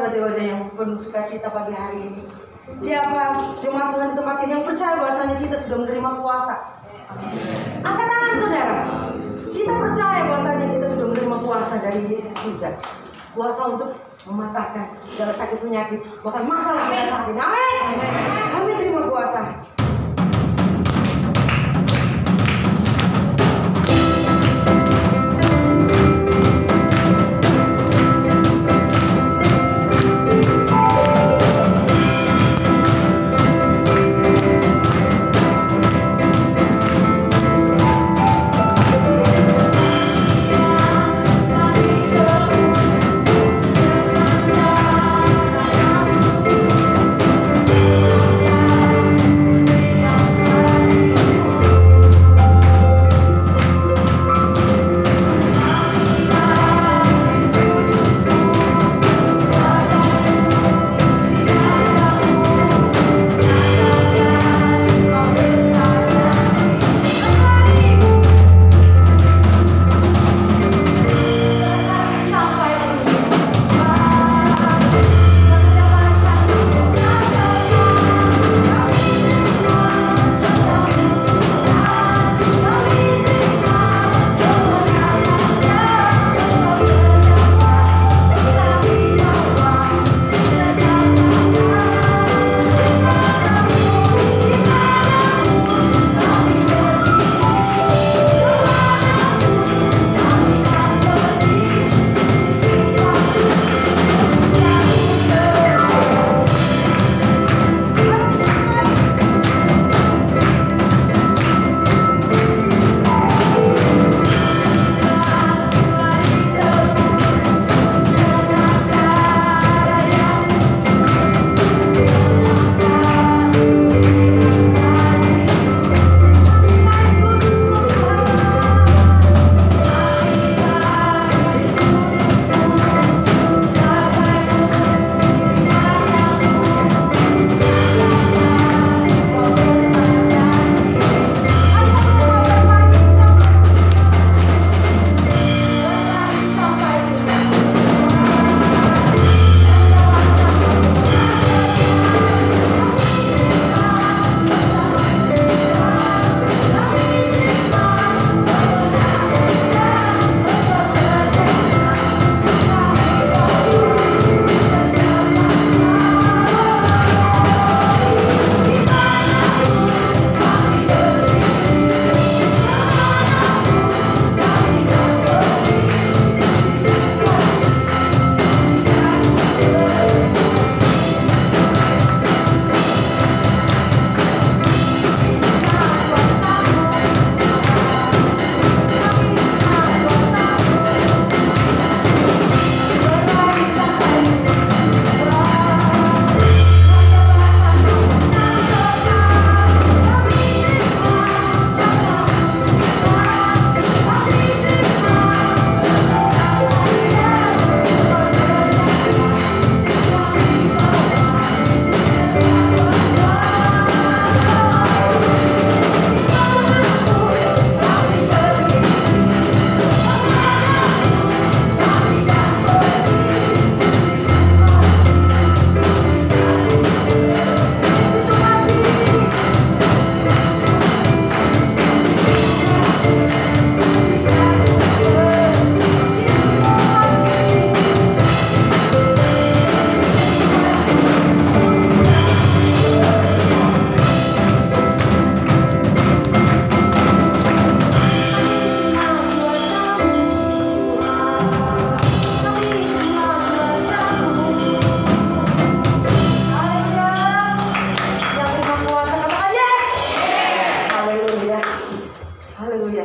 wajah-wajah yang penuh sukacita pagi hari ini. Siapa jemaat Tuhan di tempat ini yang percaya bahwasanya kita sudah menerima kuasa? Angkat tangan saudara. Kita percaya bahwasanya kita sudah menerima kuasa dari surga. Kuasa untuk mematahkan segala sakit penyakit, bahkan masalah kita saat ini. Amin. Kami terima kuasa.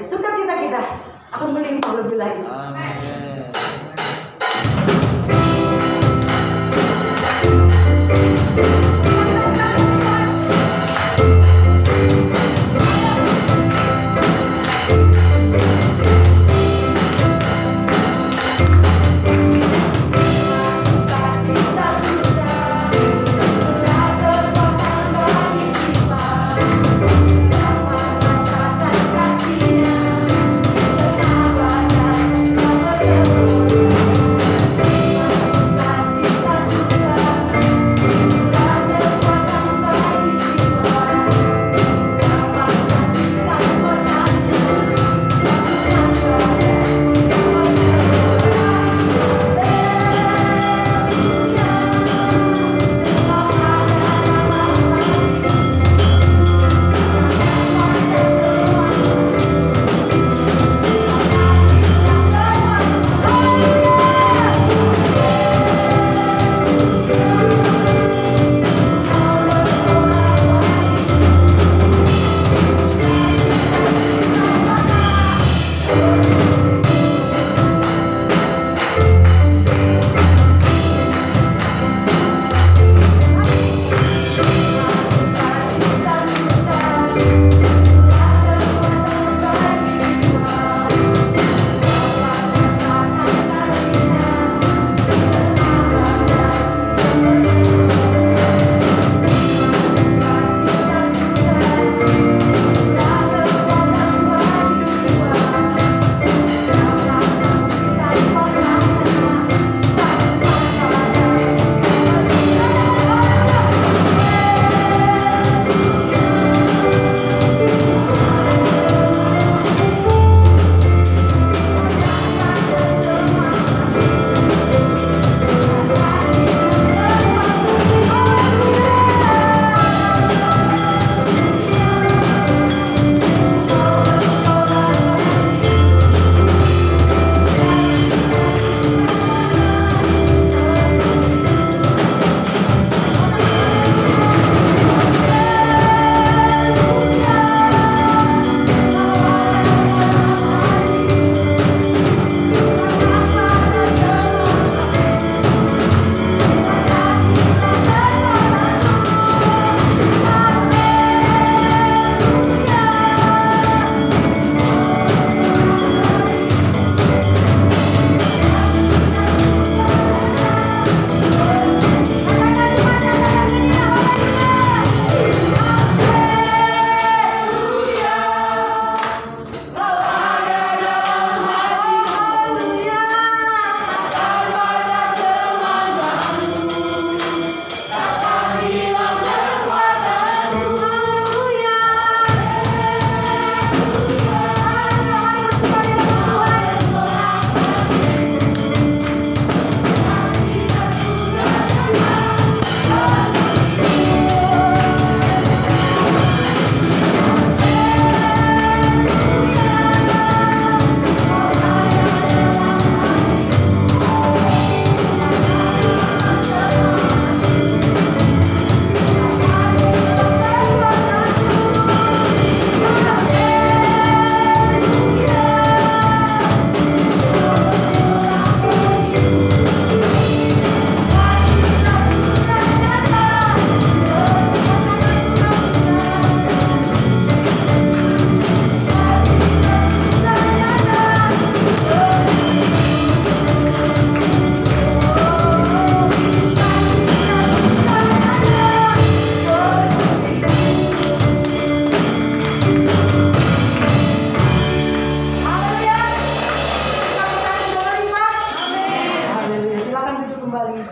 Sukacita kita akan melimpah lebih lagi. Amin. Kasihnya, betapa banyak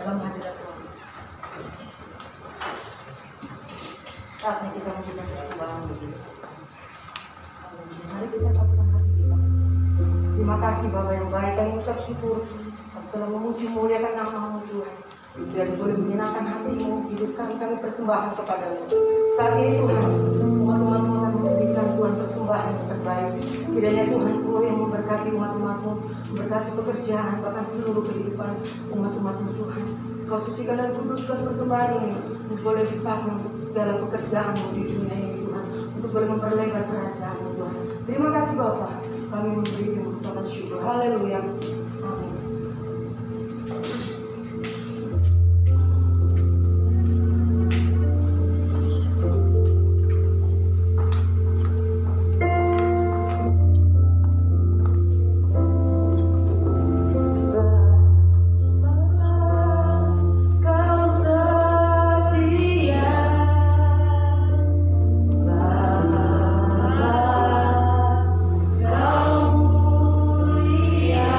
dalam hadirat Tuhan. Saatnya kita memberikan persembahan begini. Mari kita satukan hati kita. Terima kasih Bapa yang baik, kami ucap syukur. Kami telah memuji muliakan nama-Mu Tuhan. Biar boleh menyenangkan hati-Mu, hidup kami persembahkan kepadamu. Saat ini Tuhan, umat-umat akan memberikan Tuhan persembahan yang terbaik. Kiranya Tuhan Kau yang memberkati umat-umat-Mu, memberkati pekerjaan, bahkan seluruh kehidupan umat-umat-Mu Tuhan. Kau sucikan dan kuduskan persembahan ini untuk boleh dipakai untuk segala pekerjaan-Mu di dunia ini Tuhan, untuk boleh memperlebar kerajaan-Mu Tuhan. Terima kasih Bapa, kami memberi mengucapkan syukur. Haleluya. Amin. Kau mulia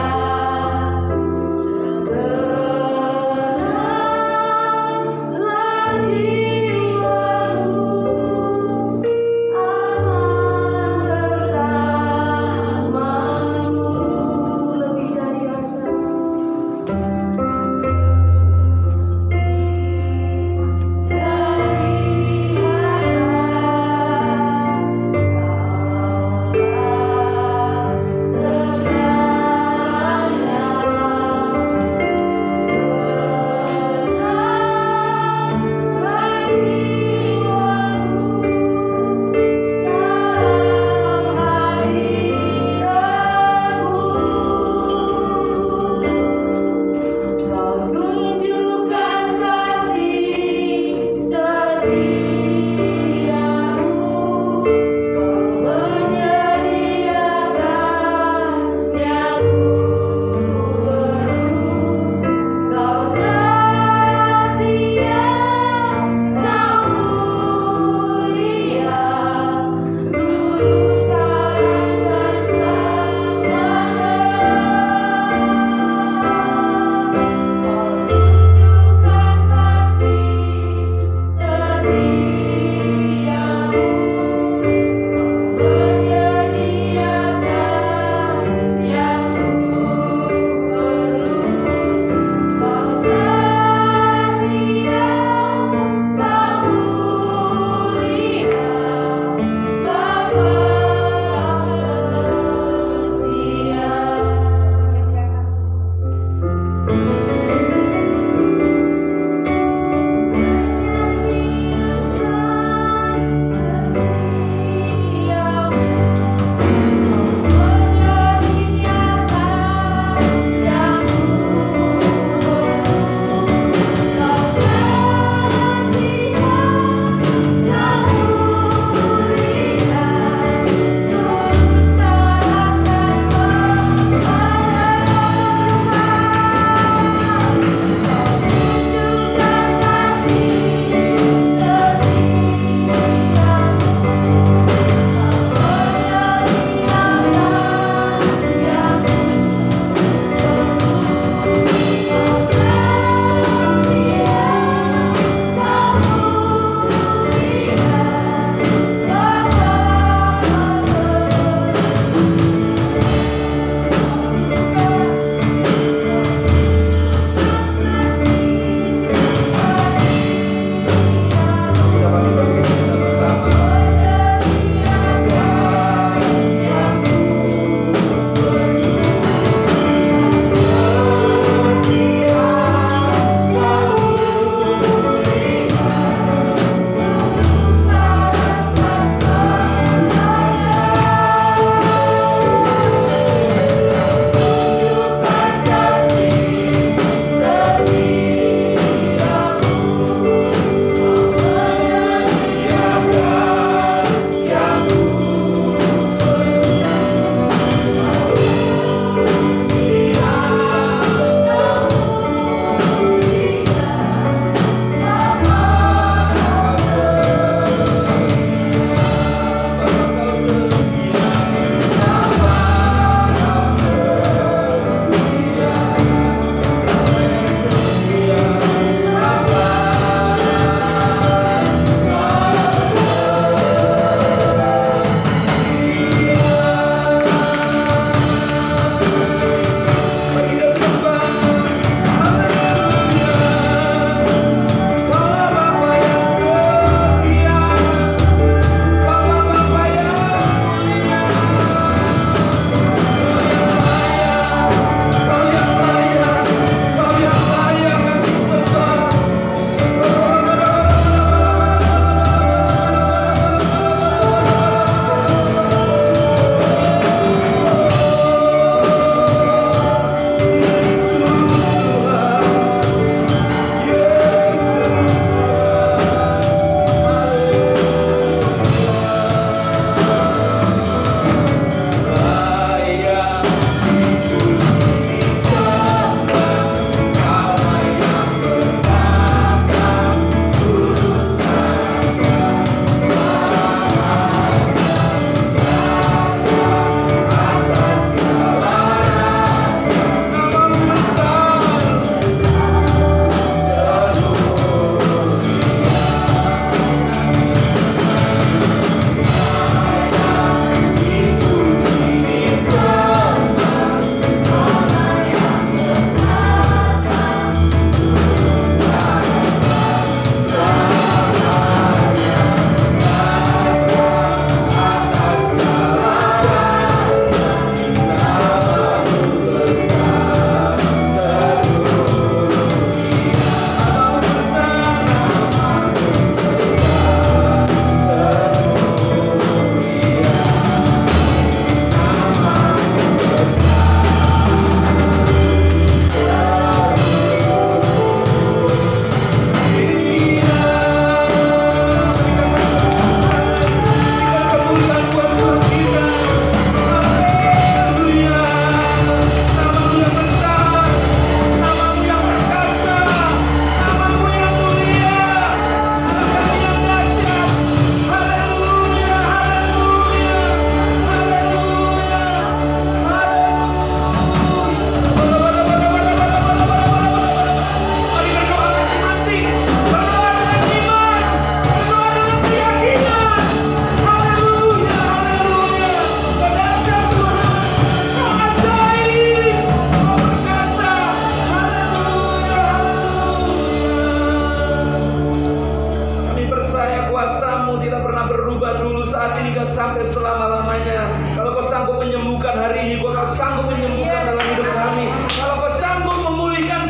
sampai selama-lamanya. Kalau Kau sanggup menyembuhkan hari ini, Kau sanggup menyembuhkan dalam hidup kami. Kalau Kau sanggup memulihkan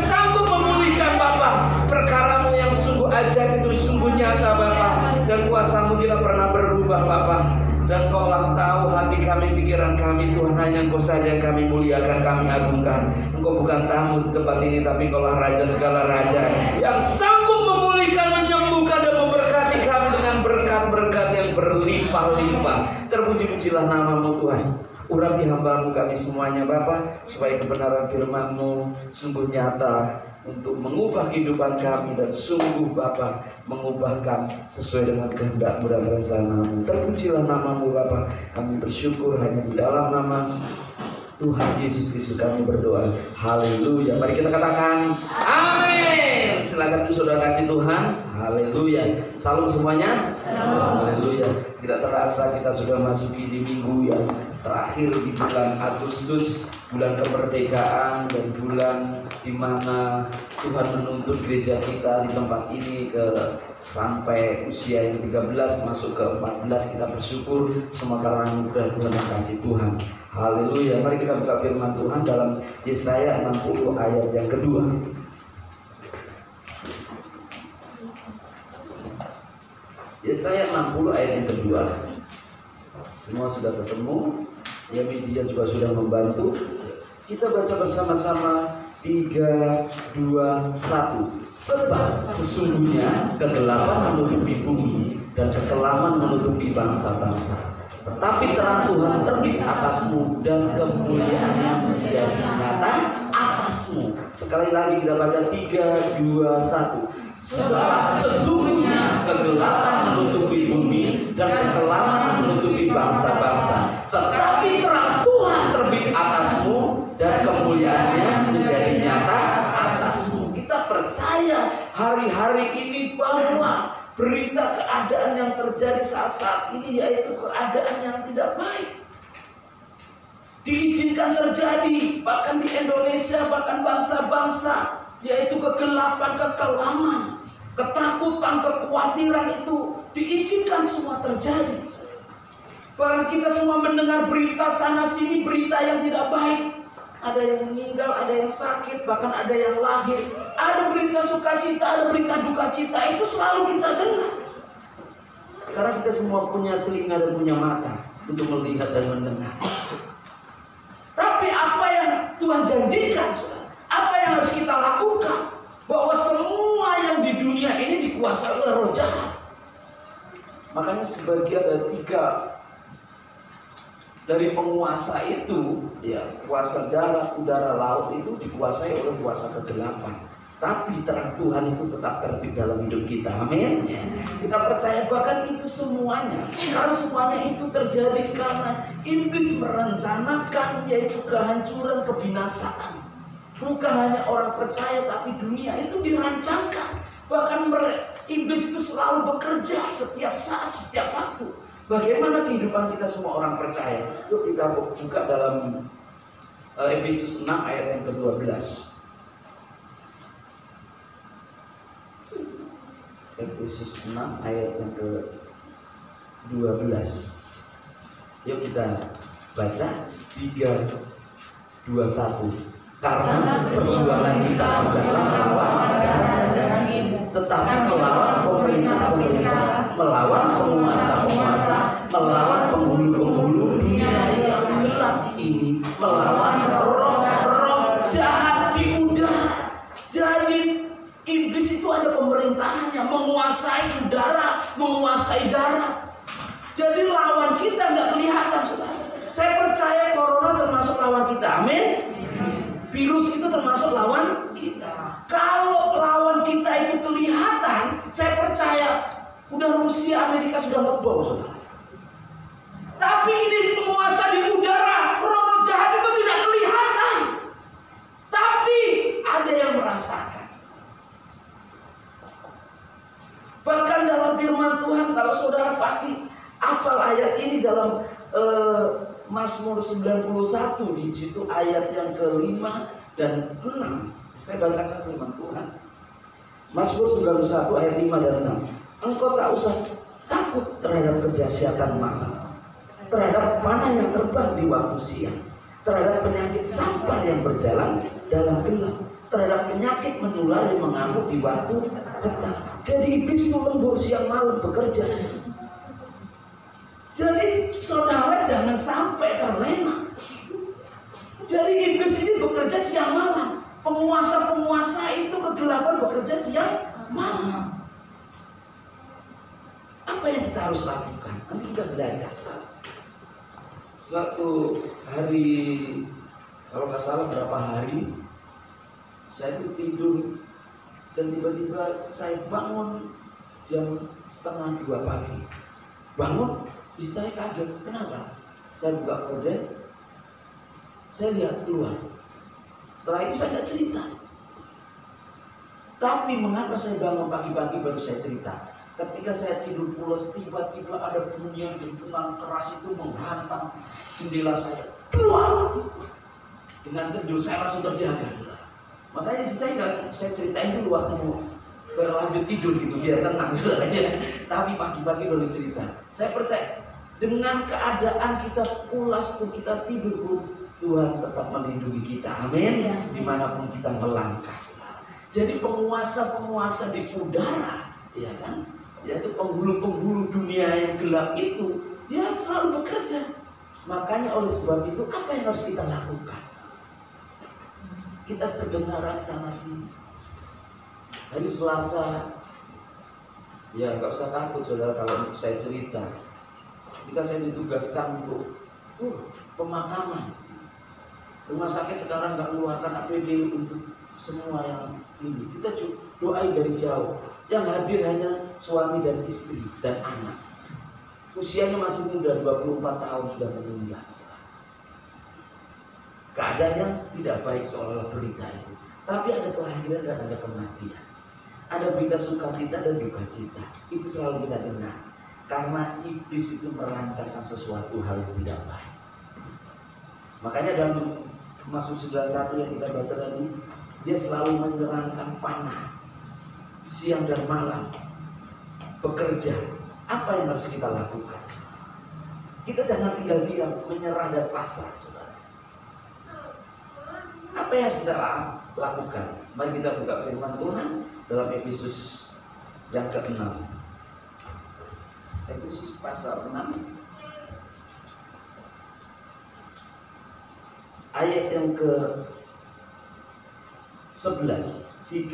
Bapa. Perkara-Mu yang sungguh ajaib itu sungguh nyata Bapa. Dan kuasa-Mu tidak pernah berubah Bapa. Dan Kau-lah tahu hati kami, pikiran kami Tuhan. Hanya Engkau saja yang kami muliakan, kami agungkan. Engkau bukan tamu di tempat ini, tapi Engkau-lah Raja segala Raja, yang sanggup memulihkan, menyembuhkan dan memberkati kami dengan berkat-berkat yang berlimpah-limpah. Terpuji-pujilah nama-Mu Tuhan. Urapi hamba-Mu kami semuanya Bapa, supaya kebenaran firman-Mu sungguh nyata untuk mengubah kehidupan kami, dan sungguh Bapa mengubah kami sesuai dengan kehendak-Mu dan rencana-Mu. Terpujilah nama-Mu Bapa. Kami bersyukur hanya di dalam nama Tuhan Yesus Kristus kami berdoa. Haleluya. Mari kita katakan amin. Silakan saudara kasih Tuhan. Haleluya. Salam semuanya. Haleluya. Tidak terasa kita sudah masuki di minggu yang terakhir di bulan Agustus, bulan kemerdekaan, dan bulan di mana Tuhan menuntut gereja kita di tempat ini ke sampai usia yang 13 masuk ke 14. Kita bersyukur semua karena anugerah Tuhan dan kasih Tuhan. Haleluya. Mari kita buka firman Tuhan dalam Yesaya 60 ayat yang kedua. Yesaya 60 ayat yang kedua. Semua sudah ketemu, ya media juga sudah membantu. Kita baca bersama-sama. 3, 2, 1. Sebab sesungguhnya kegelapan menutupi bumi dan kekelaman menutupi bangsa-bangsa. Tetapi terang Tuhan terbit atasmu dan kemuliaannya menjadi nyata atasmu. Sekali lagi kita baca 3, 2, 1. Sebab sesungguhnya kegelapan menutupi bumi dan kekelaman menutupi bangsa-bangsa. Tetapi terang Tuhan terbit atasmu dan kemuliaannya menjadi nyata atasmu. Kita percaya hari-hari ini bahwa berita keadaan yang terjadi saat-saat ini yaitu keadaan yang tidak baik diizinkan terjadi, bahkan di Indonesia, bahkan bangsa-bangsa, yaitu kegelapan, kekelaman, ketakutan, kekhawatiran itu diizinkan semua terjadi. Bahkan kita semua mendengar berita sana sini, berita yang tidak baik. Ada yang meninggal, ada yang sakit, bahkan ada yang lahir. Ada berita sukacita, ada berita duka cita, itu selalu kita dengar. Karena kita semua punya telinga dan punya mata untuk melihat dan mendengar. Tapi apa yang Tuhan janjikan, apa yang harus kita lakukan? Bahwa semua yang di dunia ini dikuasai oleh roh jahat. Makanya sebagian dari 3 dari penguasa itu, ya, kuasa darat, udara, laut itu dikuasai oleh kuasa kegelapan. Tapi terang Tuhan itu tetap terbit dalam hidup kita. Amin. Kita percaya bahkan itu semuanya, karena semuanya itu terjadi karena iblis merencanakan, yaitu kehancuran, kebinasaan. Bukan hanya orang percaya, tapi dunia itu dirancangkan. Bahkan iblis itu selalu bekerja setiap saat, setiap waktu. Bagaimana kehidupan kita semua orang percaya? Yuk kita buka dalam Efesus 6 ayat yang ke-12. Efesus 6 ayat yang ke-12. Yuk kita baca 3, 2, 1. Karena perjuangan kita bukanlah melawan darah dan daging, tetapi melawan pemerintah-pemerintah, melawan penguasa-penguasa, melawan penghulu-penghulu dunia yang gelap ini, melawan roh-roh jahat di udara. Jadi iblis itu ada pemerintahannya, menguasai udara, menguasai darat. Jadi lawan kita nggak kelihatan, saudara. Saya percaya corona termasuk lawan kita, amin. Virus itu termasuk lawan kita. Kalau lawan kita itu kelihatan, saya percaya udah Rusia, Amerika sudah ngebom, saudara. Tapi ini penguasa di udara, roh jahat itu tidak kelihatan, tapi ada yang merasakan. Bahkan dalam firman Tuhan, kalau saudara pasti hafal ayat ini dalam Mazmur 91, di situ ayat yang ke-5 dan 6. Saya bacakan firman Tuhan. Mazmur 91 ayat 5 dan 6. Engkau tak usah takut terhadap kedahsyatan malam, terhadap panah yang terbang di waktu siang, terhadap penyakit sampar yang berjalan dalam gelap, terhadap penyakit menular yang mengamuk di waktu petang. Jadi iblis itu lembur siang malam bekerja. Jadi saudara jangan sampai terlena. Jadi iblis ini bekerja siang malam. Penguasa-penguasa itu kegelapan bekerja siang malam. Apa yang kita harus lakukan? Nanti kita belajar. Suatu hari, kalau nggak salah berapa hari, saya itu tidur dan tiba-tiba saya bangun jam 1:30 pagi. Bangun, istri saya kaget. Kenapa? Saya buka korden, saya lihat keluar. Setelah itu saya nggak cerita. Tapi mengapa saya bangun pagi-pagi baru saya cerita? Ketika saya tidur pulas, tiba-tiba ada bunyi dentuman keras itu menghantam jendela saya. Duang! Dengan tidur saya langsung terjaga. Makanya saya ceritain dulu waktu berlanjut tidur gitu biar tenang saudaranya. Tapi pagi-pagi baru cerita. Saya percaya dengan keadaan kita pulas pun, kita tidur pun, Tuhan tetap melindungi kita. Amin. Dimanapun kita melangkah. Jadi penguasa-penguasa di udara, ya kan? Yaitu penghulu-penghulu dunia yang gelap itu, dia selalu bekerja. Makanya oleh sebab itu apa yang harus kita lakukan? Kita berdengaran sana sini. Hari Selasa, ya nggak usah takut saudara kalau saya cerita. Ketika saya ditugaskan untuk pemakaman, rumah sakit sekarang nggak mengeluarkan APD untuk semua yang ini. Kita doai dari jauh. Yang hadir hanya suami dan istri dan anak. Usianya masih muda, 24 tahun sudah meninggal. Keadaannya tidak baik seolah-olah berita itu. Tapi ada kelahiran dan ada kematian. Ada berita sukacita dan duka cita. Itu selalu kita dengar. Karena iblis itu merancangkan sesuatu hal yang tidak baik. Makanya dalam Mazmur 91 yang kita baca tadi, dia selalu menyerangkan panah siang dan malam bekerja. Apa yang harus kita lakukan? Kita jangan tinggal diam, menyerah dan pasrah, saudara. Apa yang harus kita lakukan? Mari kita buka firman Tuhan dalam Efesus yang ke-6. Efesus pasal 6 ayat yang ke-11. 3,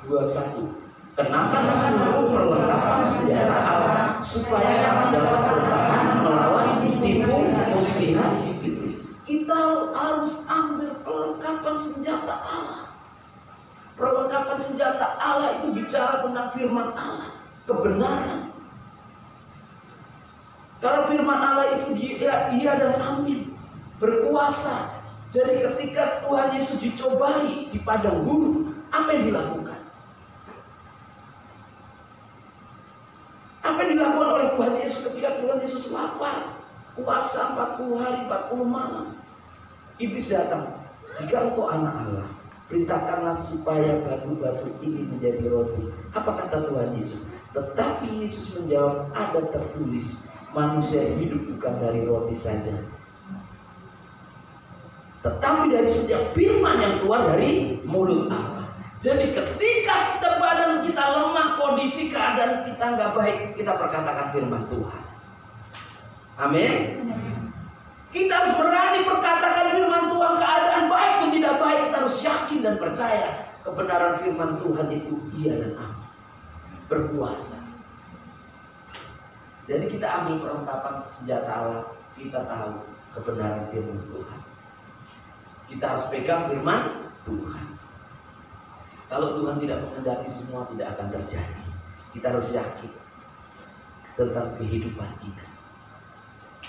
2, 1. Kenakanlah seluruh perlengkapan senjata Allah supaya kamu dapat bertahan melawan tipu muslihat iblis. Kita harus ambil perlengkapan senjata Allah. Perlengkapan senjata Allah itu bicara tentang firman Allah, kebenaran. Karena firman Allah itu iya dan amin, berkuasa. Jadi ketika Tuhan Yesus dicobai di padang gurun, apa yang dilakukan? Apa yang dilakukan oleh Tuhan Yesus ketika Tuhan Yesus lapar, puasa 40 hari 40 malam? Iblis datang. Jika engkau anak Allah, perintahkanlah supaya batu-batu ini menjadi roti. Apa kata Tuhan Yesus? Tetapi Yesus menjawab, ada tertulis, manusia hidup bukan dari roti saja, tetapi dari setiap firman yang keluar dari mulut Allah. Jadi ketika badan kita lemah, kondisi keadaan kita nggak baik, kita perkatakan firman Tuhan. Amin. Kita harus berani perkatakan firman Tuhan. Keadaan baik pun tidak baik, kita harus yakin dan percaya kebenaran firman Tuhan itu iya dan amin, berkuasa. Jadi kita ambil perlengkapan senjata Allah, kita tahu kebenaran firman Tuhan. Kita harus pegang firman Tuhan. Kalau Tuhan tidak menghendaki, semua tidak akan terjadi. Kita harus yakin tentang kehidupan ini.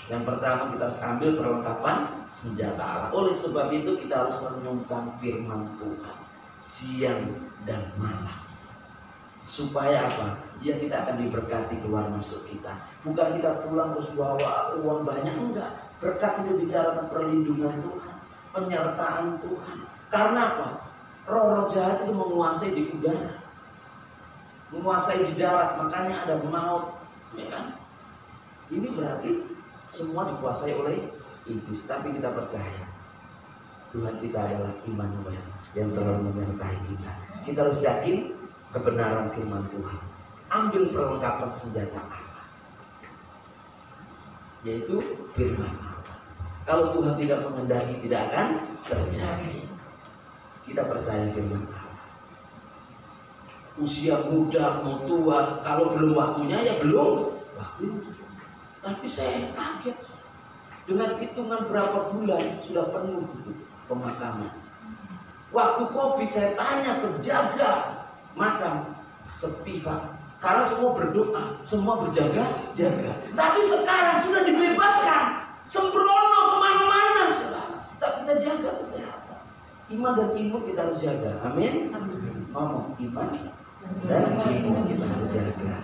Yang pertama, kita harus ambil perlengkapan senjata Allah. Oleh sebab itu kita harus renungkan firman Tuhan siang dan malam. Supaya apa? Ya kita akan diberkati keluar masuk kita. Bukan kita pulang terus bawa uang banyak, enggak. Berkat itu bicara tentang perlindungan Tuhan, penyertaan Tuhan. Karena apa? Roh-roh jahat itu menguasai di udara, menguasai di darat, makanya ada maut, ya kan? Ini berarti semua dikuasai oleh iblis. Tapi kita percaya Tuhan kita adalah Immanuel yang selalu menyertai kita. Kita harus yakin kebenaran firman Tuhan. Ambil perlengkapan senjata Allah, yaitu firman Allah. Kalau Tuhan tidak mengendaki, tidak akan terjadi. Kita percaya firman Allah. Usia muda mau tua, kalau belum waktunya ya belum waktunya. Tapi saya kaget dengan hitungan berapa bulan sudah penuh itu pemakaman. Waktu COVID saya tanya penjaga makam, sepi Pak, karena semua berdoa, semua berjaga-jaga. Tapi sekarang sudah dibebaskan, sembrono kemana-mana, saudara. Tapi kita jaga kesehatan, iman dan imun kita harus jaga. Amin. Ngomong iman dan imun kita harus jaga.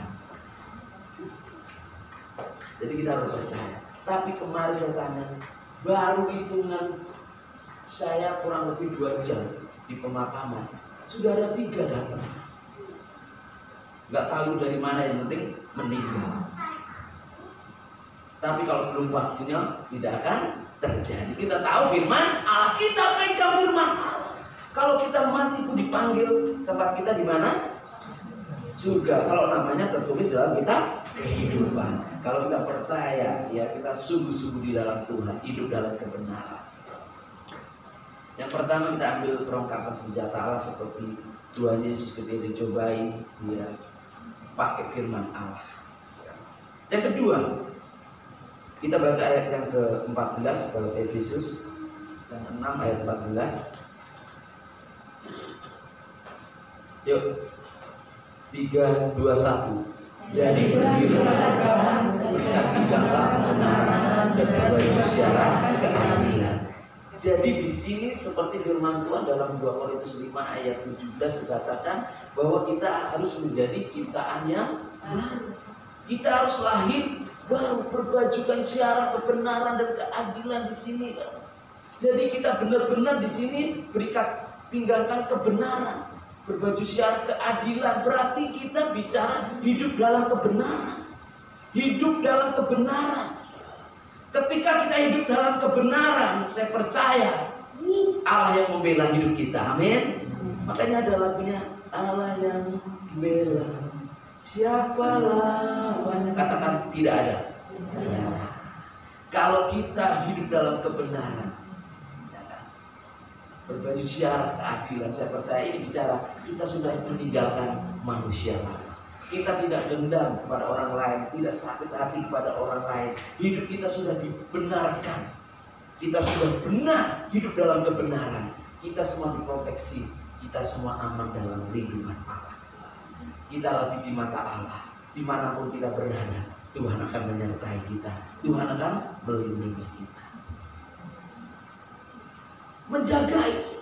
Jadi kita harus percaya. Tapi kemarin saya tanya, baru hitungan saya kurang lebih 2 jam di pemakaman, sudah ada 3 datang. Nggak tahu dari mana, yang penting meninggal. Tapi kalau belum waktunya tidak akan terjadi. Kita tahu firman Allah, kita pegang firman Allah. Kalau kita mati pun dipanggil, tempat kita di mana? Surga. Kalau namanya tertulis dalam kitab kehidupan. Kalau kita percaya, ya kita sungguh-sungguh di dalam Tuhan, hidup dalam kebenaran. Yang pertama kita ambil perlengkapan senjata Allah seperti Tuhan Yesus ketika dicobai, dia pakai firman Allah. Yang kedua, kita baca ayat yang ke-14 kalau Efesus yang 6 ayat 14. Yuk, 3, 2, 1. Jadi berdirilah, berikan tinggallah kebenaran dan berbaju syarat keadilan. Jadi di sini seperti firman Tuhan dalam 2 Korintus 5 ayat 17 dikatakan bahwa kita harus menjadi ciptaan yang baru. Kita harus lahir baru, berbajukan syarat kebenaran dan keadilan di sini. Jadi kita benar-benar di sini berikat pinggangkan kebenaran, berbaju syarat keadilan. Berarti kita bicara hidup dalam kebenaran. Hidup dalam kebenaran. Ketika kita hidup dalam kebenaran, saya percaya Allah yang membela hidup kita. Amin. Makanya ada lagunya, Allah yang membela, siapa lawannya? Katakan tidak ada. Nah, kalau kita hidup dalam kebenaran, berbaju syarat keadilan, saya percaya ini bicara kita sudah meninggalkan manusia lama. Kita tidak dendam kepada orang lain, tidak sakit hati kepada orang lain. Hidup kita sudah dibenarkan. Kita sudah benar hidup dalam kebenaran. Kita semua diproteksi. Kita semua aman dalam lindungan Allah. Kita lebih di mata Allah. Dimanapun kita berada, Tuhan akan menyertai kita. Tuhan akan melindungi kita. Menjagai.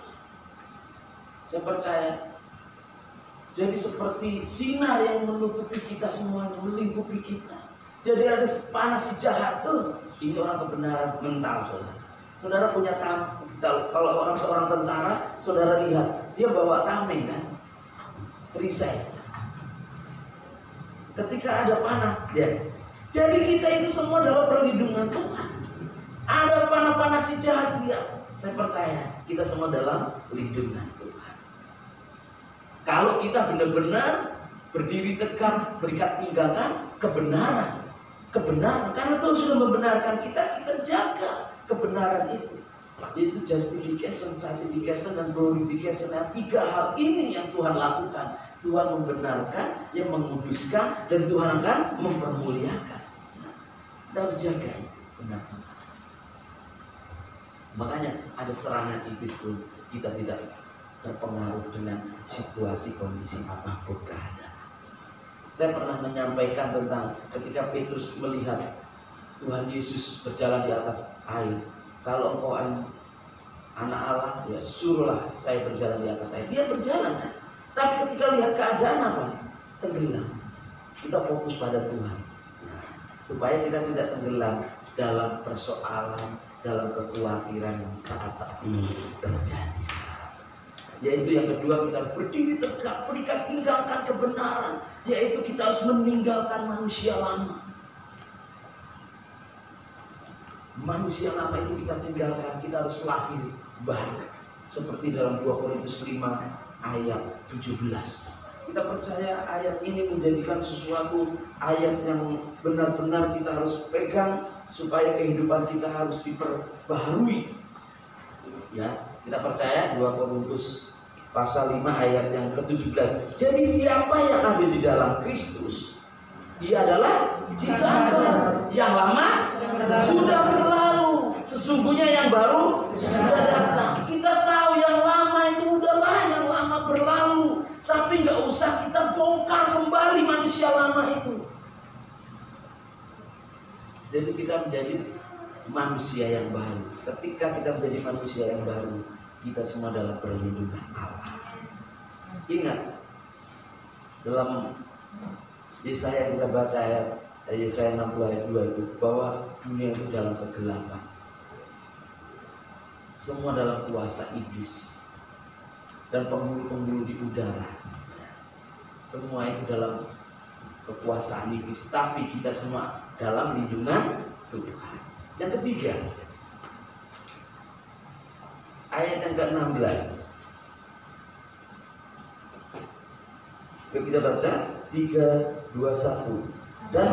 Saya percaya. Jadi seperti sinar yang menutupi kita semuanya, melingkupi kita. Jadi ada panas si jahat tuh. Ini orang kebenaran mental, saudara. Saudara punya tameng. Kalau orang seorang tentara, saudara lihat dia bawa tameng kan, perisai. Ketika ada panah, dia. Jadi kita ini semua dalam perlindungan Tuhan. Ada panah-panah si jahat dia. Saya percaya kita semua dalam lindungan Tuhan. Kalau kita benar-benar berdiri tegak, berikat pinggangkan kebenaran. Kebenaran, karena Tuhan sudah membenarkan kita, kita jaga kebenaran itu. Yaitu justification, sanctification, dan glorification. Nah, 3 hal ini yang Tuhan lakukan. Tuhan membenarkan, yang menguduskan, dan Tuhan akan mempermuliakan. Kita harus jaga benar-benar. Makanya ada serangan iblis pun kita tidak terpengaruh dengan situasi kondisi apapun keadaan. Saya pernah menyampaikan tentang ketika Petrus melihat Tuhan Yesus berjalan di atas air. Kalau engkau anak Allah, ya suruhlah saya berjalan di atas air. Dia berjalan kan? Tapi ketika lihat keadaan apa? Tenggelam. Kita fokus pada Tuhan. Supaya kita tidak tenggelam dalam persoalan, dalam kekhawatiran yang saat-saat ini terjadi. Yaitu yang kedua, kita berdiri tegak, berikan tinggalkan kebenaran. Yaitu kita harus meninggalkan manusia lama. manusia lama itu kita tinggalkan, kita harus lahir baru. Seperti dalam 2 Korintus 5 ayat 17. Kita percaya ayat ini menjadikan sesuatu ayat yang benar-benar kita harus pegang supaya kehidupan kita harus diperbaharui. Ya, kita percaya 2 Korintus pasal 5 ayat yang ke-17. Jadi siapa yang ada di dalam Kristus, dia adalah ciptaan baru. Yang lama sudah berlalu, sesungguhnya yang baru sudah datang. Kita tahu yang lama itu udahlah, yang lama berlalu, tapi nggak usah kita bongkar kembali manusia lama itu. Jadi kita menjadi manusia yang baru. Ketika kita menjadi manusia yang baru, kita semua dalam perlindungan Allah. Ingat, dalam Yesaya kita baca ayat Yesaya 60 ayat 2 itu, bahwa dunia itu dalam kegelapan. Semua dalam kuasa iblis dan penghulu-penghulu di udara. Semua itu dalam kekuasaan iblis, tapi kita semua dalam lindungan Tuhan. Yang ketiga, ayat yang ke-16. Yuk kita baca 3, 2, 1. Dan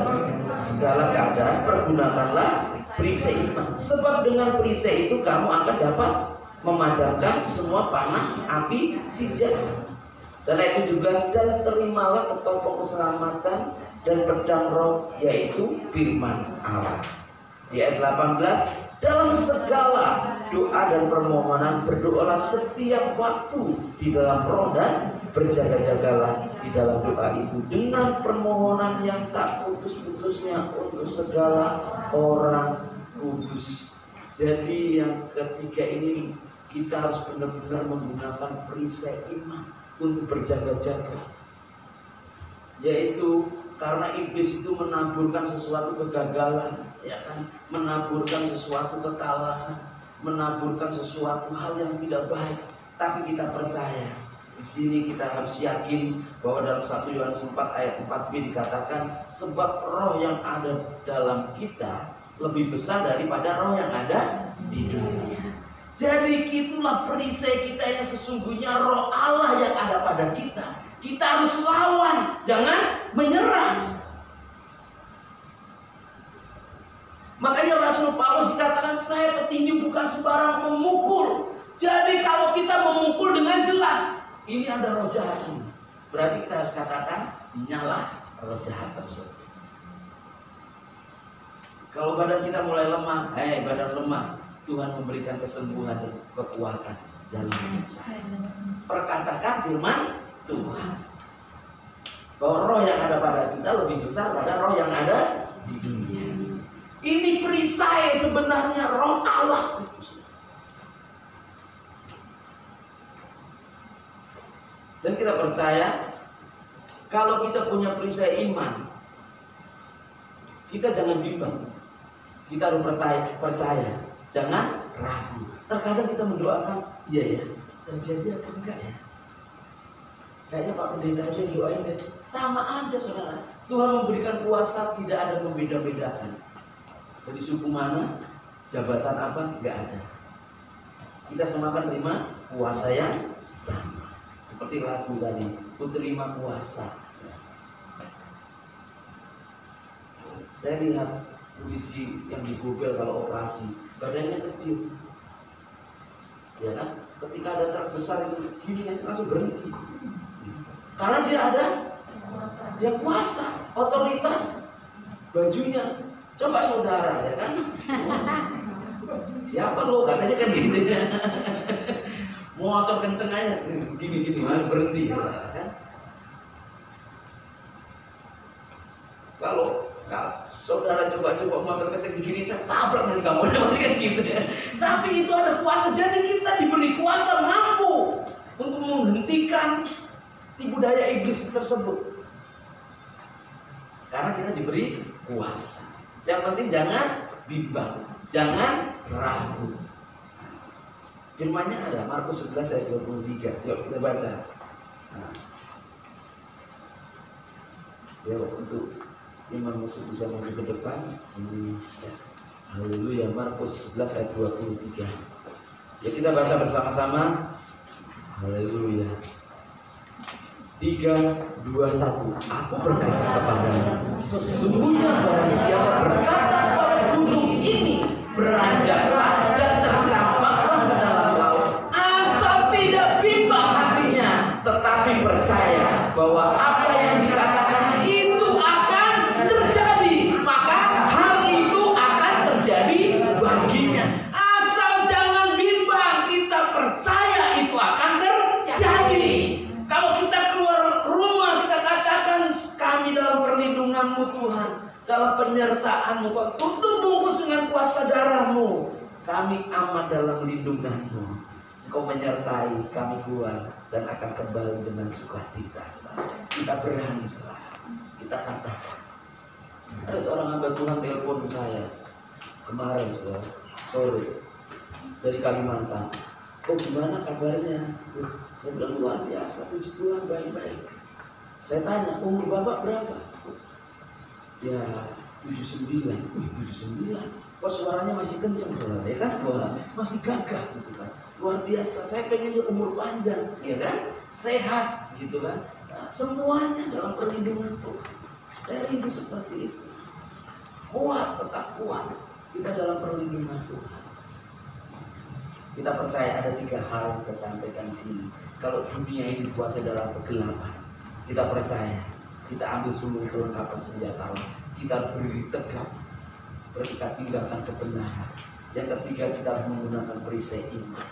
segala keadaan pergunakanlah perisai iman, sebab dengan perisai itu kamu akan dapat memadamkan semua panah api si jahat. Dan ayat 17, dan terimalah ketopong keselamatan dan pedang roh, yaitu firman Allah. Di ayat 18, dalam segala doa dan permohonan berdoalah setiap waktu di dalam roh, dan berjaga-jagalah di dalam doa itu dengan permohonan yang tak putus-putusnya untuk segala orang kudus. Jadi yang ketiga ini, kita harus benar-benar menggunakan perisai iman untuk berjaga-jaga, yaitu karena iblis itu menaburkan sesuatu kegagalan, ya kan, menaburkan sesuatu kekalahan, menaburkan sesuatu hal yang tidak baik. Tapi kita percaya, di sini kita harus yakin bahwa dalam 1 Yohanes 4 ayat 4b dikatakan, sebab roh yang ada dalam kita lebih besar daripada roh yang ada di dunia. Jadi itulah perisai kita yang sesungguhnya, roh Allah yang ada pada kita. Kita harus lawan, jangan menyerah. Makanya Rasul Paulus dikatakan, saya petinju bukan sembarang memukul. Jadi kalau kita memukul dengan jelas, ini ada roh jahat ini, berarti kita harus katakan, nyala roh jahat tersebut. Kalau badan kita mulai lemah, badan lemah, Tuhan memberikan kesembuhan dan kekuatan dalam hidup saya. Perkatakan firman Tuhan, bahwa roh yang ada pada kita lebih besar pada roh yang ada di dunia. Ini perisai sebenarnya roh Allah. Dan kita percaya, kalau kita punya perisai iman, kita jangan bimbang. Kita harus percaya, jangan ragu. Terkadang kita mendoakan, iya ya, terjadi apa enggak ya? Kayaknya Pak Pendeta aja doain deh. Sama aja saudara. Tuhan memberikan kuasa, tidak ada membeda-bedakan. Dari suku mana, jabatan apa, enggak ada. Kita semua akan terima kuasa yang sama. Seperti lagu tadi, ku terima kuasa. Saya lihat polisi yang digobel kalau operasi, badannya kecil, ya kan? Ketika ada truk besar itu gini langsung berhenti, karena dia ada, dia kuasa, otoritas, bajunya. Coba saudara, ya kan? Siapa lo? Katanya kan gitu ya. Motor kenceng aja, gini-gini, berhenti, kan? Kalau saudara coba-coba motor kenceng begini, saya tabrak nanti kamu, kan gitu ya. Tapi itu ada kuasa, jadi kita diberi kuasa mampu untuk menghentikan tipu daya iblis tersebut. Karena kita diberi kuasa. Yang penting jangan bimbang, jangan ragu. Firman-Nya ada, Markus 11 ayat 23. Yuk kita baca. Nah. Yuk untuk Imam Musik bisa maju ke depan. Ini ya. Haleluya. Markus 11 ayat 23. Ya, kita baca bersama-sama. Haleluya. 3, 2, 1. Aku berkata kepadamu, sesungguhnya barang siapa berkata pada gunung ini, beranjaklah dan tercampaklah ke dalam laut, asal tidak bimbang hatinya, tetapi percaya bahwa apa yang dikatakan itu akan terjadi, maka hal itu akan terjadi baginya. Asal jangan bimbang, kita percaya itu akan terjadi. Kalau kita keluar rumah, kita katakan, kami dalam perlindunganmu Tuhan, dalam penyertaanmu, tutup bungkus dengan kuasa darahmu, kami aman dalam lindunganmu. Engkau menyertai kami keluar dan akan kembali dengan sukacita. Kita berani, kita katakan. Ada seorang hamba Tuhan telepon saya kemarin, sore, dari Kalimantan. Oh, gimana kabarnya? Saya bilang luar biasa, puji Tuhan, baik-baik. Saya tanya, umur Bapak berapa? Ya, 79. 79. Kok suaranya masih kenceng, ya kan? Wah, masih gagah gitu kan. Luar biasa. Saya pengen dia umur panjang, ya kan? Sehat gitu kan. Nah, semuanya dalam perlindungan Tuhan. Saya rindu seperti itu. Kuat, tetap kuat. Kita dalam perlindungan Tuhan. Kita percaya ada 3 hal yang saya sampaikan di sini. Kalau dunia ini dikuasai dalam kegelapan, kita percaya, kita ambil seluruh perlengkapan senjata Allah. Kita berdiri tegak, berikat tinggalkan kebenaran. Yang ketiga, kita harus menggunakan perisai iman.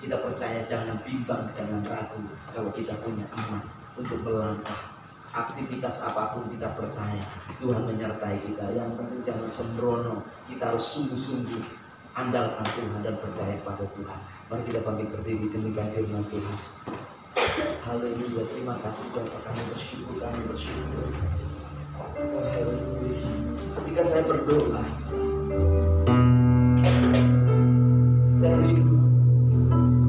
Kita percaya, jangan bimbang, jangan ragu. Kalau kita punya iman untuk melangkah, aktivitas apapun kita percaya Tuhan menyertai kita. Yang penting jangan sembrono. Kita harus sungguh-sungguh andalkan Tuhan dan percaya pada Tuhan. Mari kita bangkit berdiri demikian firman Tuhan. Haleluya. Terima kasih Bapak, kami bersyukur, kami bersyukur. Haleluya. Ketika saya berdoa, saya rindu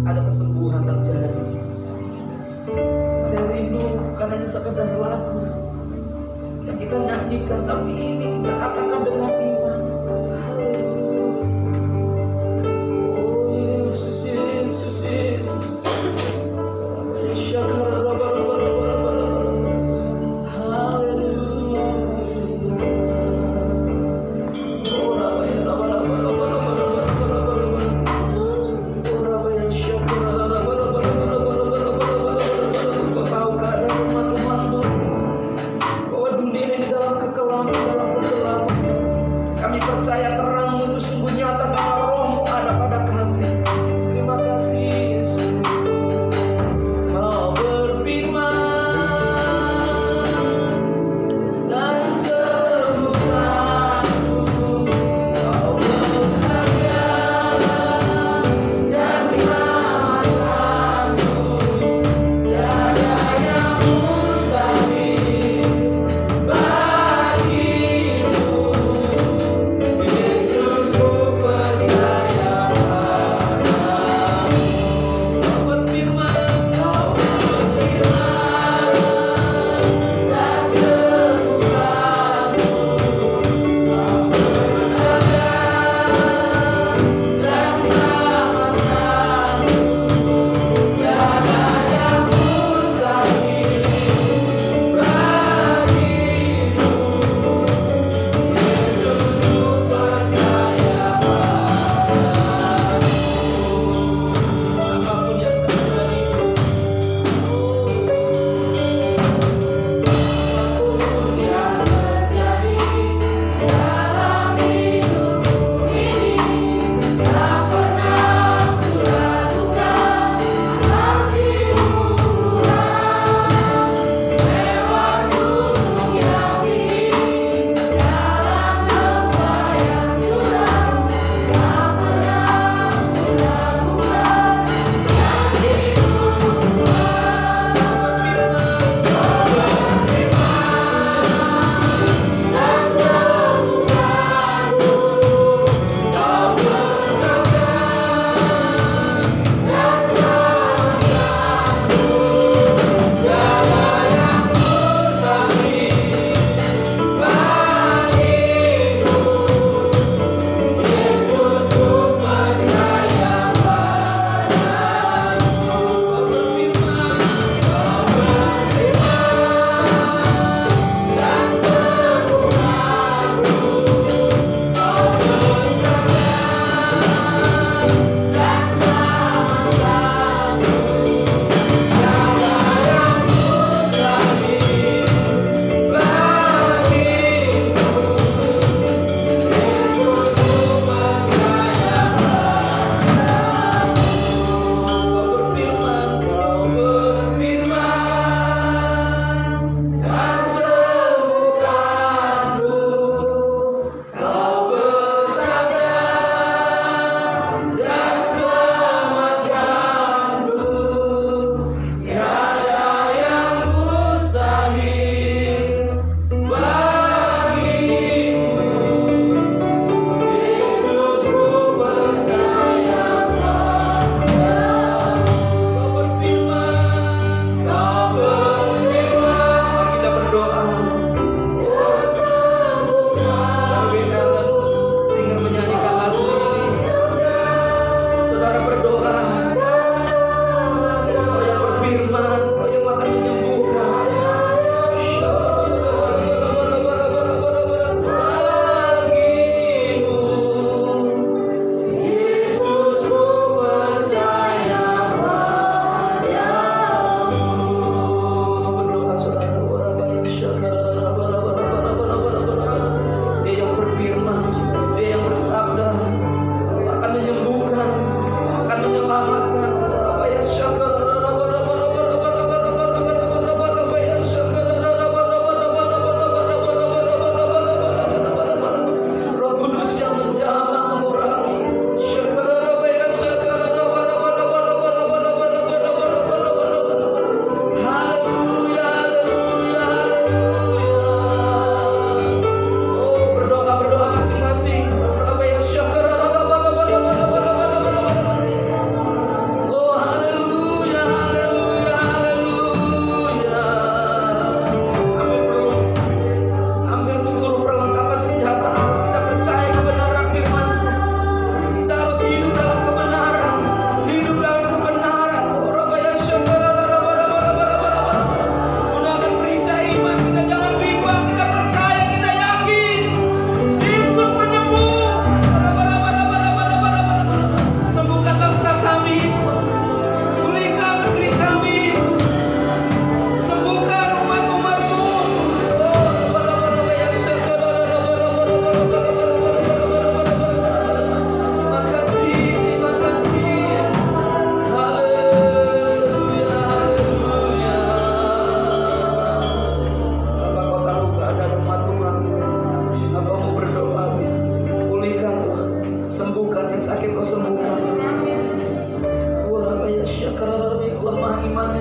ada kesembuhan terjadi. Saya rindu bukan hanya sekedar lagu yang kita nyanyikan, tapi ini kita katakan dengan iman. Yesus.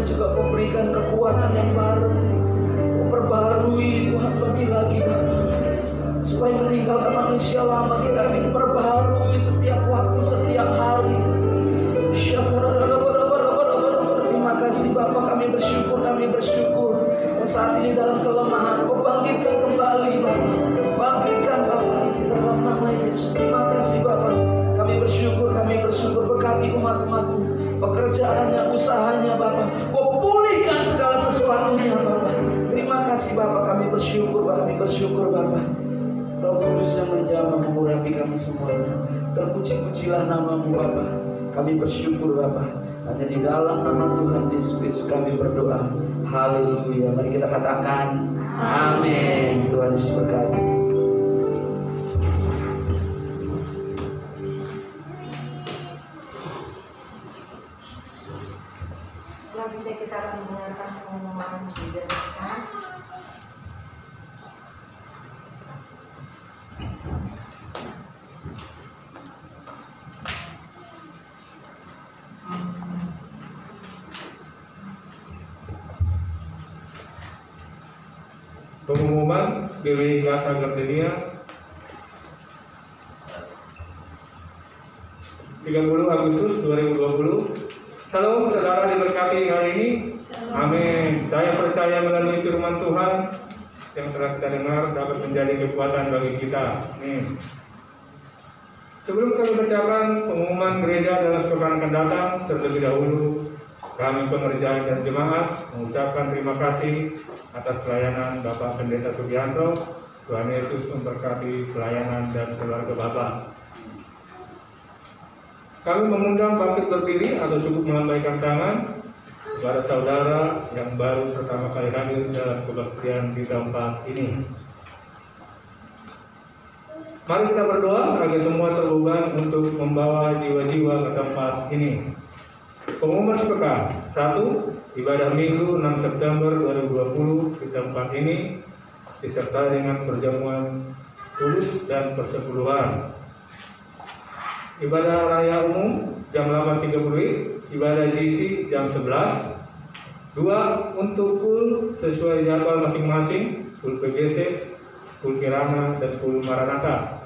juga Kau berikan kekuatan yang baru. Kau perbarui Tuhan lebih lagi Bapa. Supaya meninggalkan manusia lama kita diperbaharui setiap waktu, setiap hari. Terima kasih Bapa, kami bersyukur. Saat ini dalam kelemahan Kau bangkitkan kembali Bapa. Bangkitkan Bapa dalam nama Yesus. Terima kasih Bapa. Kami bersyukur. Berkati umat-Umat-Mu, pekerjaannya, usahanya Bapa. Kau pulihkan segala sesuatunya Bapa. Terima kasih Bapa, kami bersyukur Bapa. Roh Kudus yang menjamah mengurapi kami semuanya. Terpuji-pujilah nama-Mu Bapa. Kami bersyukur Bapa. Hanya di dalam nama Tuhan Yesus Kristus kami berdoa. Haleluya. Mari kita katakan amin. Tuhan Yesus berkati. Selanjutnya kita akan mendengarkan pengumuman berdasarkan pengumuman GWI Kelas Gardenia 30 Agustus 2020. Salam saudara diberkati hari ini. Amin. Saya percaya melalui firman Tuhan yang telah kita dengar dapat menjadi kekuatan bagi kita. Amin. Sebelum kami bacakan pengumuman gereja dalam sepekan akan datang, terlebih dahulu kami pengerjaan dan jemaat mengucapkan terima kasih atas pelayanan Bapak Pendeta Sugianto. Tuhan Yesus memberkati pelayanan dan keluarga Bapak. Kami mengundang bangkit berdiri atau cukup melambaikan tangan kepada saudara yang baru pertama kali hadir dalam kebaktian di tempat ini. Mari kita berdoa agar semua terbeban untuk membawa jiwa-jiwa ke tempat ini. Pengumuman sepekan 1. Ibadah Minggu 6 September 2020 di tempat ini disertai dengan perjamuan kudus dan persepuluhan. Ibadah raya umum jam 8.30, ibadah GC jam 11. 2. Untuk pool sesuai jadwal masing-masing, pool PGC, pool Kirana, dan pool Maranatha.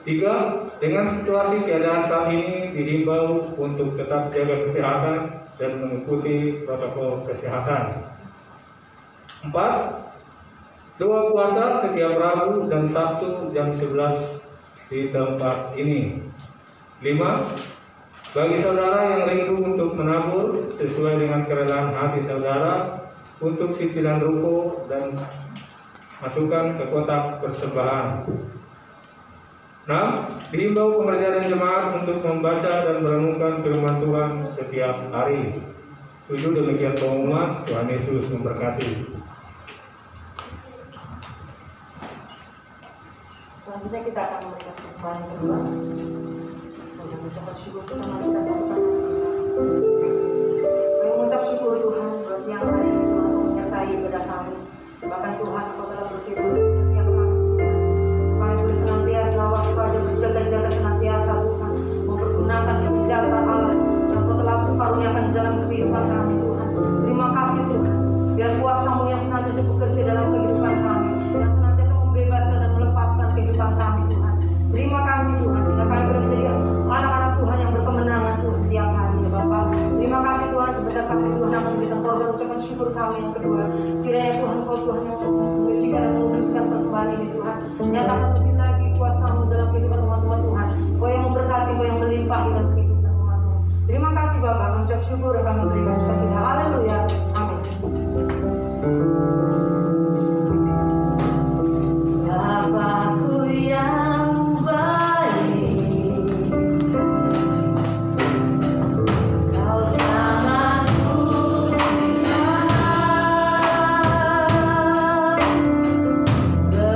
3. Dengan situasi keadaan saat ini dihimbau untuk tetap jaga kesehatan dan mengikuti protokol kesehatan. 4. Doa puasa setiap Rabu dan Sabtu jam 11 di tempat ini. 5. Bagi saudara yang rindu untuk menabur sesuai dengan kerelaan hati saudara untuk cicilan ruko dan masukkan ke kotak persembahan. 6. Dihimbau pengerja dan jemaat untuk membaca dan merenungkan firman Tuhan setiap hari. 7. Demikian pengumuman. Tuhan Yesus memberkati. Selanjutnya kita akan memberikan persembahan yang kedua. Untuk mengucapkan syukur pertama kita satukan. Kami mengucap syukur Tuhan bahwa siang hari ini Tuhan menyertai ibadah kami. Bahkan Tuhan Kau telah berfirman di setiap kami Tuhan. Kami boleh senantiasa waspada, berjaga-jaga senantiasa Tuhan, mempergunakan senjata Allah yang Kau telah karuniakan dalam kehidupan kami Tuhan. Terima kasih Tuhan. Biar kuasa-Mu yang senantiasa bekerja dalam kehidupan kami, yang senantiasa membebaskan dan melepaskan kehidupan kami Tuhan. Terima kasih Tuhan, sehingga kami boleh menjadi anak-anak Tuhan yang berkemenangan Tuhan tiap hari ya Bapak. Terima kasih Tuhan, sebentar kami Tuhan yang memberikan korban ucapan syukur kami yang kedua. Kiranya Tuhan Kau Tuhan yang menyucikan dan menguduskan persembahan ini Tuhan. Nyatakan lebih lagi kuasa-Mu dalam kehidupan umat-umat Tuhan. Kau yang memberkati, Kau yang melimpahi dalam kehidupan umat-Mu. Terima kasih Bapak, mengucap syukur dan kami berikan sukacita. Haleluya. Amin. Bapakku yang baik, Kau sangat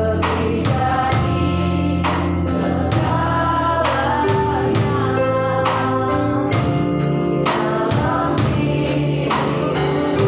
lebih dari segalanya di dalam hidupku.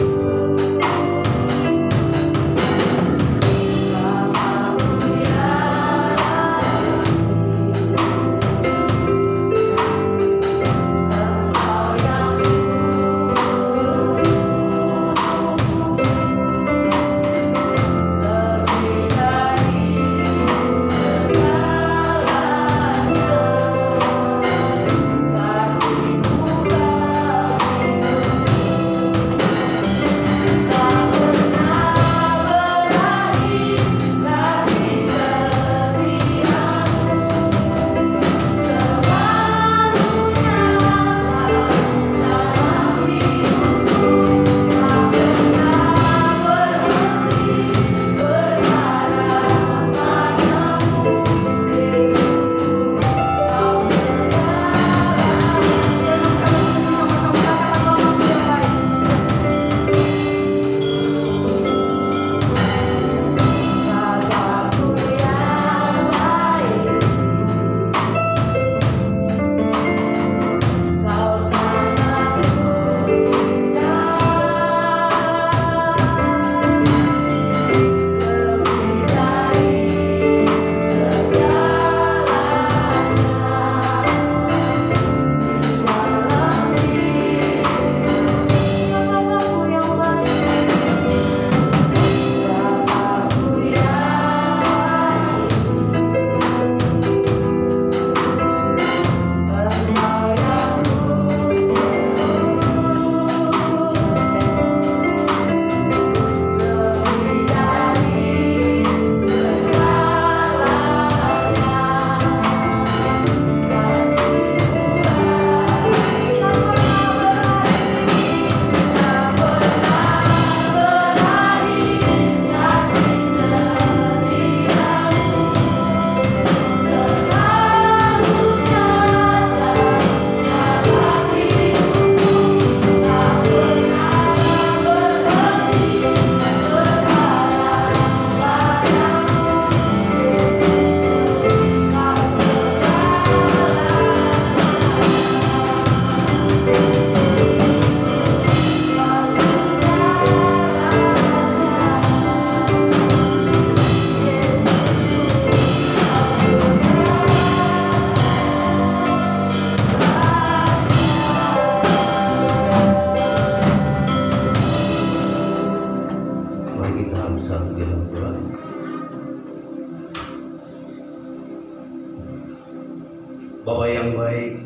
Bapa yang baik,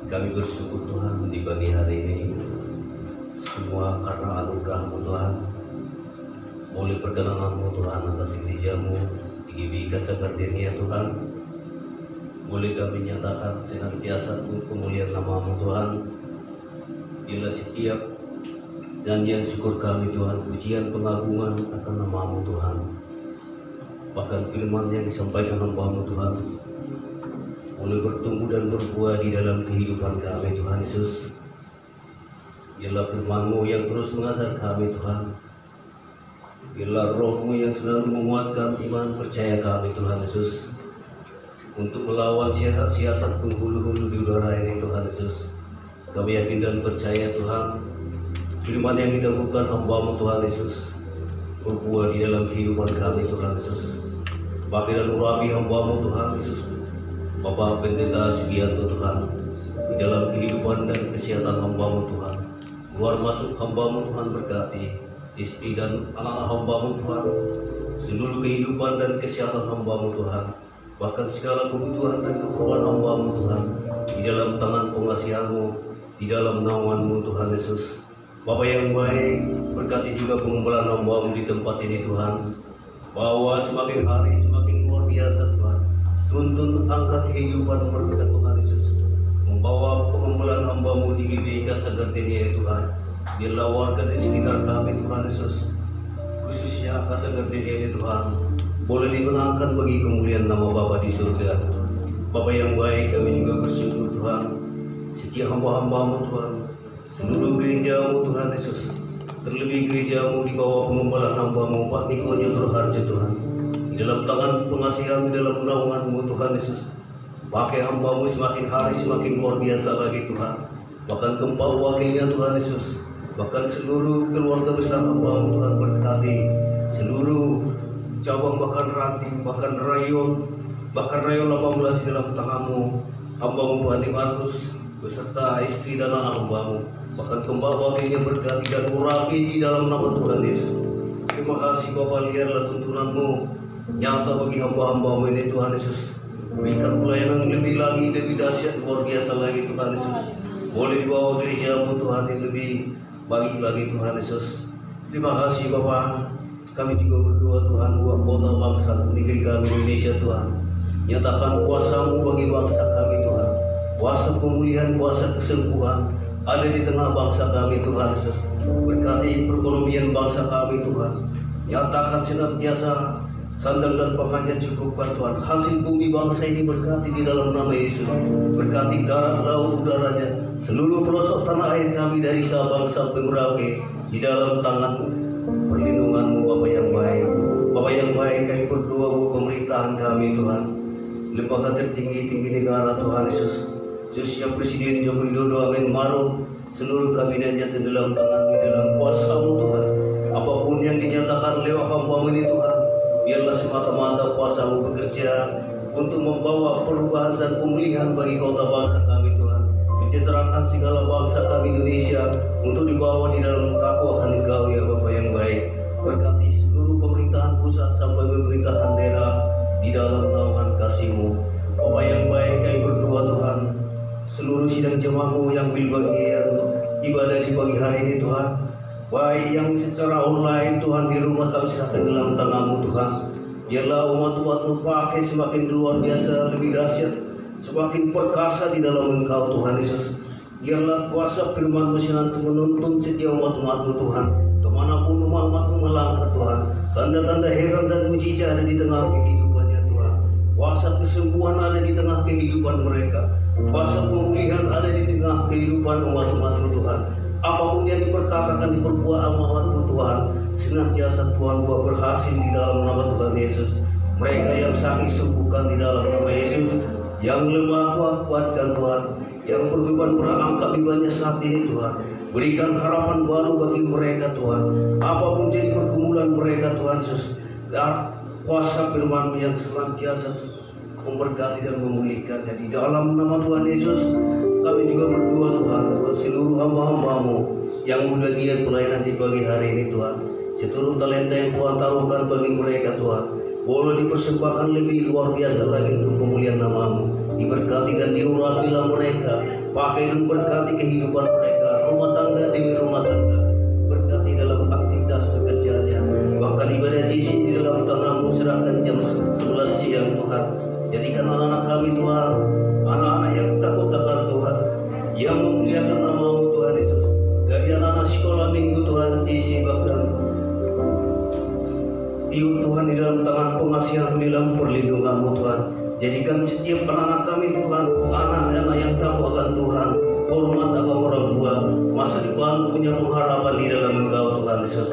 kami bersyukur Tuhan di pagi hari ini. Semua karena anugerah-Mu Tuhan. Oleh perkenananmu Tuhan atas gereja-Mu di GBI Casa Gardenia Tuhan, boleh kami nyatakan senantiasa kemuliaan nama-Mu Tuhan. Bila setiap nyanyian syukur kami Tuhan, pujian pengagungan akan nama-Mu Tuhan. Bahkan firman yang disampaikan hamba-Mu Tuhan boleh bertumbuh dan berbuah di dalam kehidupan kami Tuhan Yesus. Biarlah firman-Mu yang terus mengajar kami Tuhan. Biarlah Roh-Mu yang selalu menguatkan iman percaya kami Tuhan Yesus, untuk melawan siasat-siasat penghulu-hulu di udara ini Tuhan Yesus. Kami yakin dan percaya Tuhan, firman yang didahulukan hamba-Mu Tuhan Yesus berbuah di dalam kehidupan kami Tuhan Yesus. Pakai dan urapi hamba-Mu Tuhan Yesus, Bapak Pendeta Sugianto Tuhan, di dalam kehidupan dan kesehatan hamba-Mu Tuhan. Keluar masuk hamba-Mu Tuhan, berkati istri dan anak-anak hamba-Mu Tuhan, seluruh kehidupan dan kesehatan hamba-Mu Tuhan, bahkan segala kebutuhan dan keperluan hamba-Mu Tuhan, di dalam tangan pengasihan-Mu, di dalam naungan-Mu Tuhan Yesus. Bapa yang baik, berkati juga pengumpulan hamba-Mu di tempat ini Tuhan, bahwa semakin hari semakin luar biasa Tuhan. Tuntun angkat kehidupan mereka Tuhan Yesus, membawa pengumpulan hamba-Mu di GBI Casa Gardenia Tuhan. Biarlah warga di sekitar kami Tuhan Yesus, khususnya Casa Gardenia ini Tuhan, boleh dimenangkan bagi kemuliaan nama Bapa di surga. Bapa yang baik, kami juga bersyukur Tuhan, setiap hamba-hamba-Mu Tuhan, seluruh gereja-Mu Tuhan Yesus, terlebih gereja-Mu di bawah pengumpulan hamba-Mu Pak Nikonya Berharja Tuhan, di dalam tangan pengasihan, di dalam naungan-Mu Tuhan Yesus. Pakai hamba-Mu semakin hari semakin luar biasa lagi Tuhan, bahkan keempat wakilnya Tuhan Yesus, bahkan seluruh keluarga besar hamba-Mu Tuhan, berkati seluruh cabang, bahkan ranting, bahkan rayon 18 di dalam tangan-Mu. Hamba-Mu Pak Andi Markus beserta istri dan anak hamba-Mu, bahkan keempat wakilnya, berkati dan urapi di dalam nama Tuhan Yesus. Terima kasih Bapa, lihatlah tuntunan-Mu nyata bagi hamba-hamba-Mu ini Tuhan Yesus. Berikan pelayanan lebih lagi, lebih dahsyat, luar biasa lagi Tuhan Yesus. Boleh dibawa gereja-Mu Tuhan yang lebih baik lagi Tuhan Yesus. Terima kasih Bapa. Kami juga berdoa Tuhan buat kota bangsa negeri kami Indonesia Tuhan. Nyatakan kuasa-Mu bagi bangsa kami Tuhan. Kuasa pemulihan, kuasa kesembuhan ada di tengah bangsa kami Tuhan Yesus. Berkati perekonomian bangsa kami Tuhan. Nyatakan senantiasa sandang dan pangannya cukupkan Tuhan. Hasil bumi bangsa ini berkati di dalam nama Yesus. Berkati darat, laut, udaranya, seluruh pelosok tanah air kami dari Sabang sampai Merauke di dalam tangan perlindungan-Mu Bapa yang baik. Bapa yang baik, kami berdoa buat pemerintahan kami Tuhan, lembaga tertinggi negara Tuhan Yesus, khususnya Presiden Joko Widodo Amin Maruf, seluruh kabinetnya di dalam tangan-Mu, di dalam kuasa-Mu Tuhan. Apapun yang dinyatakan lewat hamba-Mu ini Tuhan, biarlah semata-mata kuasa-Mu bekerja untuk membawa perubahan dan pemulihan bagi kota bangsa kami Tuhan, mencecerahkan segala bangsa kami Indonesia untuk dibawa di dalam takwa Engkau ya Bapa yang baik. Berkati seluruh pemerintahan pusat sampai pemerintahan daerah di dalam naungan kasih-Mu Bapa yang baik. Kami berdoa Tuhan, seluruh sidang jemaat-Mu yang berbagian ibadah di pagi hari ini Tuhan, baik yang secara online Tuhan di rumah, kami serahkan dalam tangan-Mu Tuhan. Biarlah umat-umat-Mu pakai semakin luar biasa, lebih dahsyat, semakin perkasa di dalam Engkau Tuhan Yesus. Biarlah kuasa firman-Mu senantiasa menuntun setiap umat-umat-Mu Tuhan, kemanapun umat-umat-Mu melangkah Tuhan. Tanda-tanda heran dan mujizat ada di tengah kehidupannya Tuhan. Kuasa kesembuhan ada di tengah kehidupan mereka. Kuasa pemulihan ada di tengah kehidupan umat-umat-Mu Tuhan. Apapun yang diperkatakan, diperbuat umat-Mu Tuhan, senantiasa Tuhan buat berhasil di dalam nama Tuhan Yesus. Mereka yang sakit sembuhkan di dalam nama Yesus. Yang lemah kuatkan Tuhan. Yang berbeban berat angkat bebannya saat ini Tuhan. Berikan harapan baru bagi mereka Tuhan. Apapun jadi pergumulan mereka Tuhan Yesus, dan kuasa firman-Mu yang senantiasa memberkati dan memulihkannya di dalam nama Tuhan Yesus. Kami juga berdoa Tuhan buat seluruh hamba-hamba-Mu yang berbagian pelayanan di pagi hari ini Tuhan. Seluruh talenta yang Tuhan taruhkan bagi mereka Tuhan, boleh dipersembahkan lebih luar biasa lagi untuk pemulihan nama-Mu. diberkati dan diurapilah mereka, pakai dan berkati kehidupan mereka, rumah tangga demi rumah tangga, berkati dalam aktivitas pekerjaannya, bahkan ibadah JC di dalam tangan-Mu serahkan jam 11 siang Tuhan. Jadikan anak-anak kami Tuhan, anak-anak yang takut akan Tuhan, yang memuliakan nama-Mu Tuhan Yesus. Dari anak-anak sekolah minggu Tuhan JC, bahkan Ibu Tuhan di dalam tangan pengasihan, di dalam perlindungan-Mu Tuhan. Jadikan setiap anak-anak kami Tuhan, anak-anak yang takut akan Tuhan, hormat akan orang tua, masa depan punya pengharapan di dalam Engkau Tuhan Yesus.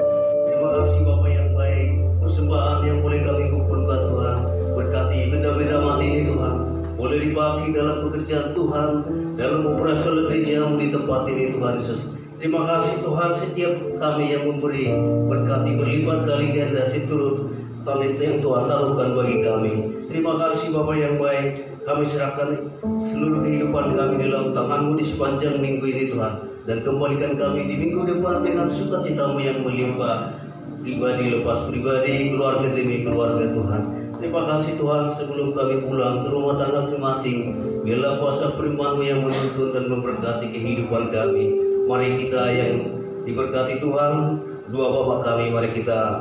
Terima kasih Bapa yang baik, persembahan yang boleh kami kumpulkan Tuhan. Berkati benda-benda mati ini Tuhan, boleh dipakai dalam pekerjaan Tuhan, dalam operasional gereja-Mu di tempat ini Tuhan Yesus. Terima kasih Tuhan, setiap kami yang memberi, berkati berlipat kali ganda seturut talenta yang Tuhan taruhkan bagi kami. Terima kasih Bapa yang baik, kami serahkan seluruh kehidupan kami dalam tangan-Mu di sepanjang minggu ini Tuhan, dan kembalikan kami di minggu depan dengan sukacita-Mu yang melimpah, pribadi lepas pribadi, keluarga demi keluarga Tuhan. Terima kasih Tuhan, sebelum kami pulang ke rumah tangga masing-masing, biarlah kuasa firman-Mu yang menuntun dan memberkati kehidupan kami. Mari kita yang diberkati Tuhan, dua Bapa kami, mari kita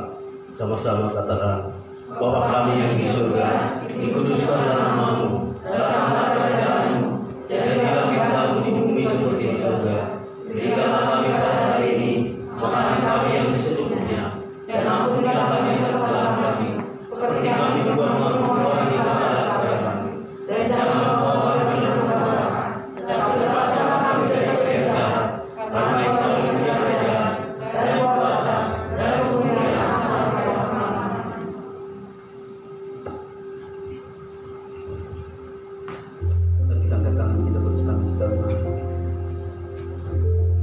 sama-sama katakan, Bapa kami yang di surga, dikuduskanlah nama-Mu, datanglah kerajaan-Mu, jadilah kehendakmu di bumi seperti di surga. Berikanlah kami pada hari ini makanan kami yang secukupnya, dan ampunilah kami kesalahan kami, seperti kami juga mengampuni orang yang bersalah kepada kami. Dan janganlah bawa kami dalam pencobaan, tetapi lepaskanlah kami dari yang jahat. Karena Engkau punya kerajaan dan kuasa dan kemuliaan sampai selama-lamanya. Kita angkat tangan kita bersama-sama.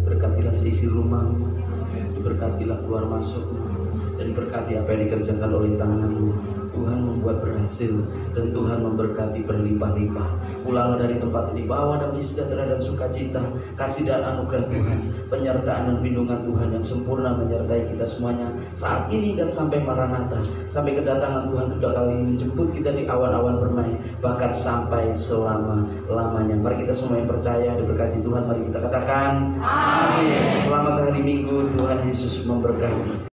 Berkatilah seisi rumah-Mu, diberkatilah keluar masuk, dan berkati apa yang dikerjakan oleh tangan-Mu. Tuhan membuat berhasil, dan Tuhan memberkati berlimpah-limpah. Pulanglah dari tempat ini bawa damai sejahtera dan sukacita, kasih dan anugerah Tuhan, penyertaan dan lindungan Tuhan yang sempurna menyertai kita semuanya saat ini dan sampai Maranatha, sampai kedatangan Tuhan kedua kali menjemput kita di awan-awan permai, bahkan sampai selama-lamanya. Mari kita semua yang percaya diberkati Tuhan, mari kita katakan amin. Selamat hari Minggu, Tuhan Yesus memberkati.